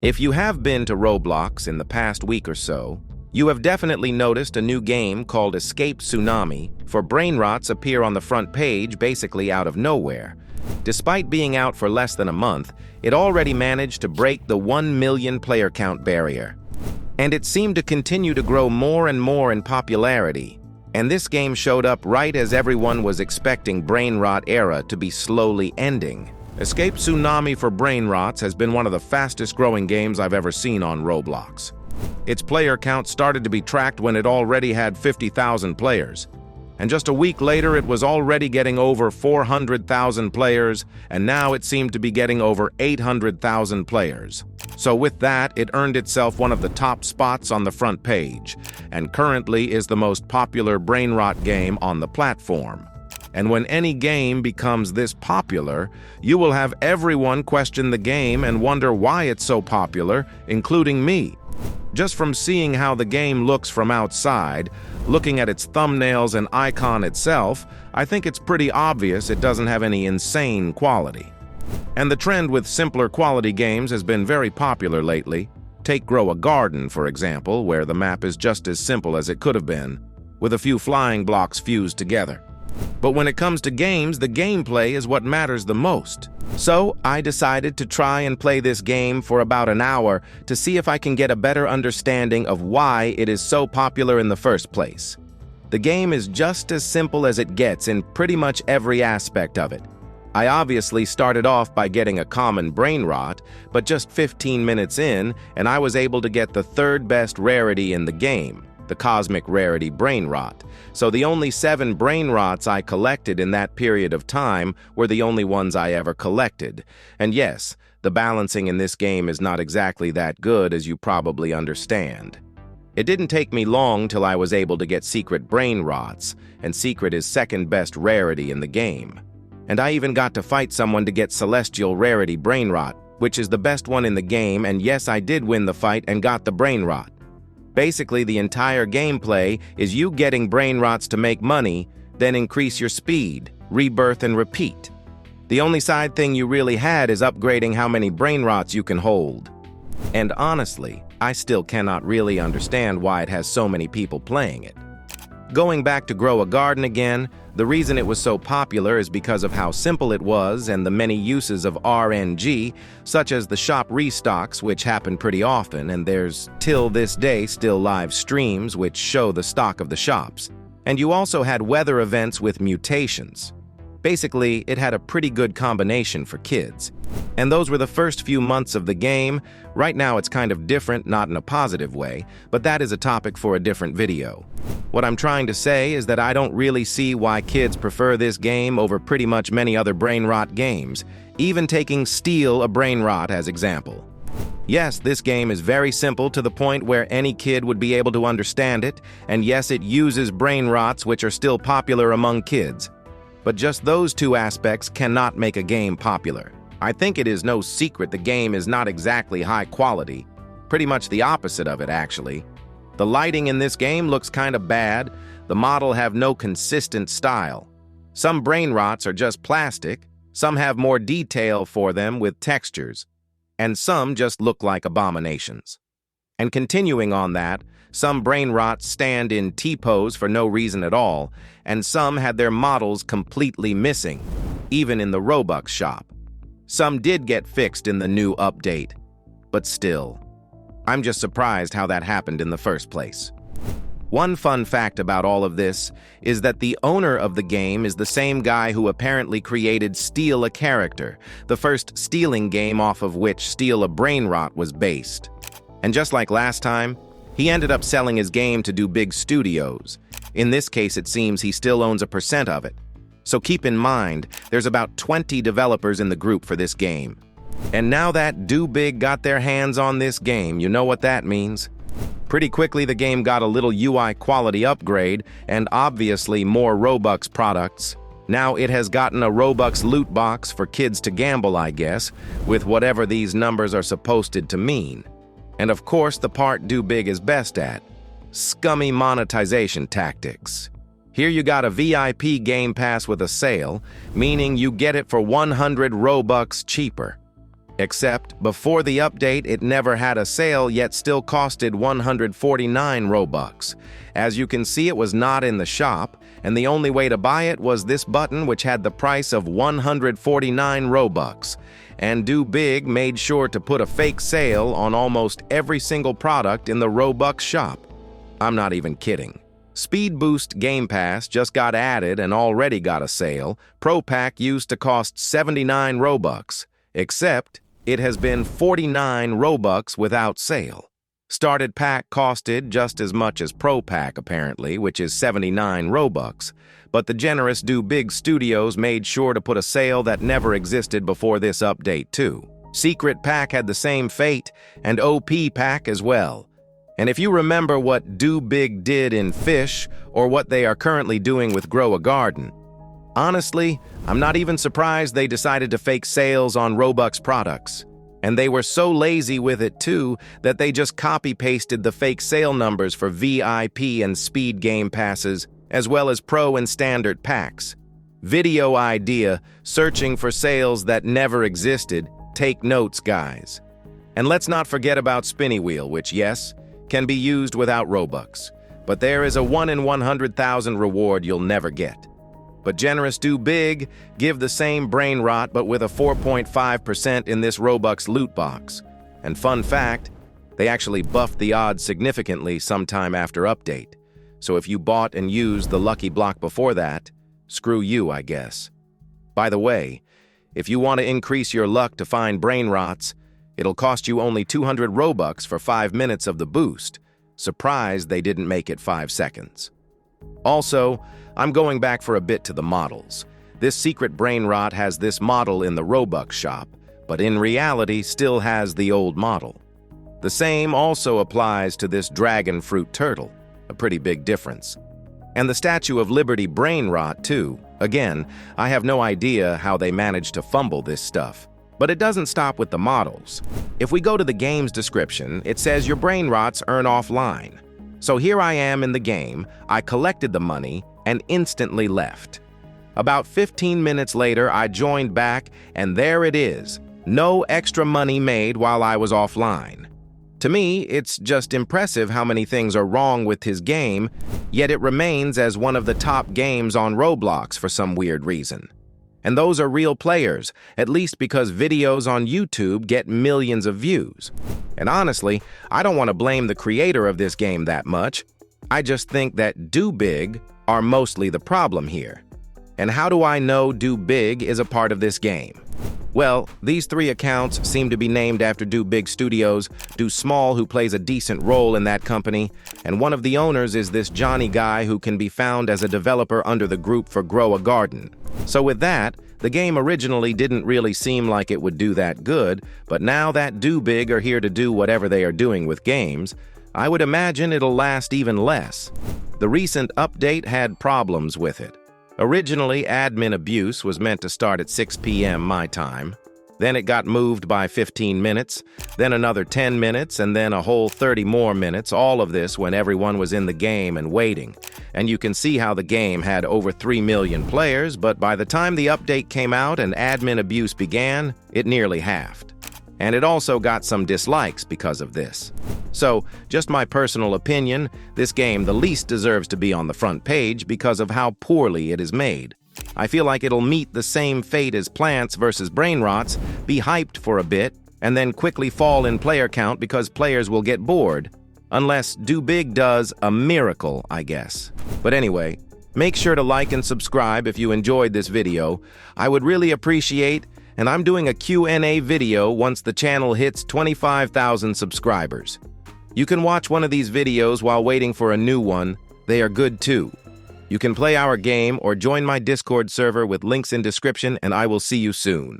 If you have been to Roblox in the past week or so, you have definitely noticed a new game called Escape Tsunami for brainrots appear on the front page basically out of nowhere. Despite being out for less than a month, it already managed to break the 1 million player count barrier. And it seemed to continue to grow more and more in popularity. And this game showed up right as everyone was expecting brainrot era to be slowly ending. Escape Tsunami for brainrots has been one of the fastest growing games I've ever seen on Roblox. Its player count started to be tracked when it already had 50,000 players. And just a week later, it was already getting over 400,000 players, and now it seemed to be getting over 800,000 players. So with that, it earned itself one of the top spots on the front page, and currently is the most popular brainrot game on the platform. And when any game becomes this popular, you will have everyone question the game and wonder why it's so popular, including me. Just from seeing how the game looks from outside, looking at its thumbnails and icon itself, I think it's pretty obvious it doesn't have any insane quality. And the trend with simpler quality games has been very popular lately. Take Grow a Garden, for example, where the map is just as simple as it could have been, with a few flying blocks fused together. But when it comes to games, the gameplay is what matters the most. So I decided to try and play this game for about an hour to see if I can get a better understanding of why it is so popular in the first place. The game is just as simple as it gets in pretty much every aspect of it. I obviously started off by getting a common brain rot, but just 15 minutes in, and I was able to get the third best rarity in the game, the cosmic rarity brain rot. So the only 7 brain rots I collected in that period of time were the only ones I ever collected. And yes, the balancing in this game is not exactly that good, as you probably understand. It didn't take me long till I was able to get secret brain rots, and secret is second best rarity in the game. And I even got to fight someone to get celestial rarity brain rot, which is the best one in the game, and yes, I did win the fight and got the brain rot. Basically, the entire gameplay is you getting brain rots to make money, then increase your speed, rebirth, and repeat. The only side thing you really had is upgrading how many brain rots you can hold. And honestly, I still cannot really understand why it has so many people playing it. Going back to Grow a Garden again, the reason it was so popular is because of how simple it was and the many uses of RNG, such as the shop restocks, which happen pretty often, and there's till this day still live streams which show the stock of the shops. And you also had weather events with mutations. Basically, it had a pretty good combination for kids. And those were the first few months of the game. Right now it's kind of different, not in a positive way, but that is a topic for a different video. What I'm trying to say is that I don't really see why kids prefer this game over pretty much many other brain rot games, even taking Steal a Brain Rot as example. Yes, this game is very simple to the point where any kid would be able to understand it, and yes, it uses brain rots which are still popular among kids. But just those two aspects cannot make a game popular. I think it is no secret the game is not exactly high quality. Pretty much the opposite of it, actually. The lighting in this game looks kind of bad. The model have no consistent style. Some brain rots are just plastic. Some have more detail for them with textures. And some just look like abominations. And continuing on that, some brain rots stand in T-pose for no reason at all, and some had their models completely missing, even in the Robux shop. Some did get fixed in the new update, but still, I'm just surprised how that happened in the first place. One fun fact about all of this is that the owner of the game is the same guy who apparently created Steal a Character, the first stealing game off of which Steal a Brain Rot was based. And just like last time, he ended up selling his game to do big studios. In this case, it seems he still owns a percent of it. So keep in mind, there's about 20 developers in the group for this game. And now that Do Big got their hands on this game, you know what that means. Pretty quickly, the game got a little UI quality upgrade and obviously more Robux products. Now it has gotten a Robux loot box for kids to gamble, I guess, with whatever these numbers are supposed to mean. And of course, the part Do Big is best at, scummy monetization tactics. Here you got a VIP Game Pass with a sale, meaning you get it for 100 Robux cheaper. Except, before the update, it never had a sale yet still costed 149 Robux. As you can see, it was not in the shop, and the only way to buy it was this button which had the price of 149 Robux. And Do Big made sure to put a fake sale on almost every single product in the Robux shop. I'm not even kidding. Speed Boost Game Pass just got added and already got a sale. Pro Pack used to cost 79 Robux, except it has been 49 Robux without sale. Started Pack costed just as much as Pro Pack apparently, which is 79 Robux, but the generous Do Big Studios made sure to put a sale that never existed before this update too. Secret Pack had the same fate, and OP Pack as well. And if you remember what Do Big did in Fish, or what they are currently doing with Grow a Garden, honestly, I'm not even surprised they decided to fake sales on Robux products. And they were so lazy with it too that they just copy-pasted the fake sale numbers for VIP and Speed Game Passes, as well as Pro and Standard packs. Video idea, searching for sales that never existed. Take notes, guys. And let's not forget about Spinny Wheel, which, yes, can be used without Robux, but there is a 1 in 100,000 reward you'll never get. But generous Do Big give the same brain rot but with a 4.5% in this Robux loot box. And fun fact, they actually buffed the odds significantly sometime after update. So if you bought and used the lucky block before that, screw you, I guess. By the way, if you want to increase your luck to find brain rots, it'll cost you only 200 Robux for 5 minutes of the boost. Surprised they didn't make it 5 seconds. Also, I'm going back for a bit to the models. This secret brain rot has this model in the Robux shop, but in reality still has the old model. The same also applies to this dragon fruit turtle, a pretty big difference. And the Statue of Liberty brain rot too. Again, I have no idea how they managed to fumble this stuff. But it doesn't stop with the models. If we go to the game's description, it says your brain rots earn offline. So here I am in the game, I collected the money, and instantly left. About 15 minutes later, I joined back, and there it is. No extra money made while I was offline. To me, it's just impressive how many things are wrong with his game, yet it remains as one of the top games on Roblox for some weird reason. And those are real players, at least because videos on YouTube get millions of views. And honestly, I don't want to blame the creator of this game that much. I just think that Do Big are mostly the problem here. And how do I know Do Big is a part of this game? Well, these 3 accounts seem to be named after Do Big Studios, Do Small, who plays a decent role in that company, and one of the owners is this Johnny guy who can be found as a developer under the group for Grow a Garden. So with that, the game originally didn't really seem like it would do that good, but now that Do Big are here to do whatever they are doing with games, I would imagine it'll last even less. The recent update had problems with it. Originally, admin abuse was meant to start at 6 p.m. my time. Then it got moved by 15 minutes, then another 10 minutes, and then a whole 30 more minutes, all of this when everyone was in the game and waiting. And you can see how the game had over 3 million players, but by the time the update came out and admin abuse began, it nearly halved. And it also got some dislikes because of this. So, just my personal opinion, this game the least deserves to be on the front page because of how poorly it is made. I feel like it'll meet the same fate as Plants vs. Brainrots, be hyped for a bit, and then quickly fall in player count because players will get bored. Unless Do Big does a miracle, I guess. But anyway, make sure to like and subscribe if you enjoyed this video. I would really appreciate, and I'm doing a Q&A video once the channel hits 25,000 subscribers. You can watch one of these videos while waiting for a new one. They are good too. You can play our game or join my Discord server with links in description, and I will see you soon.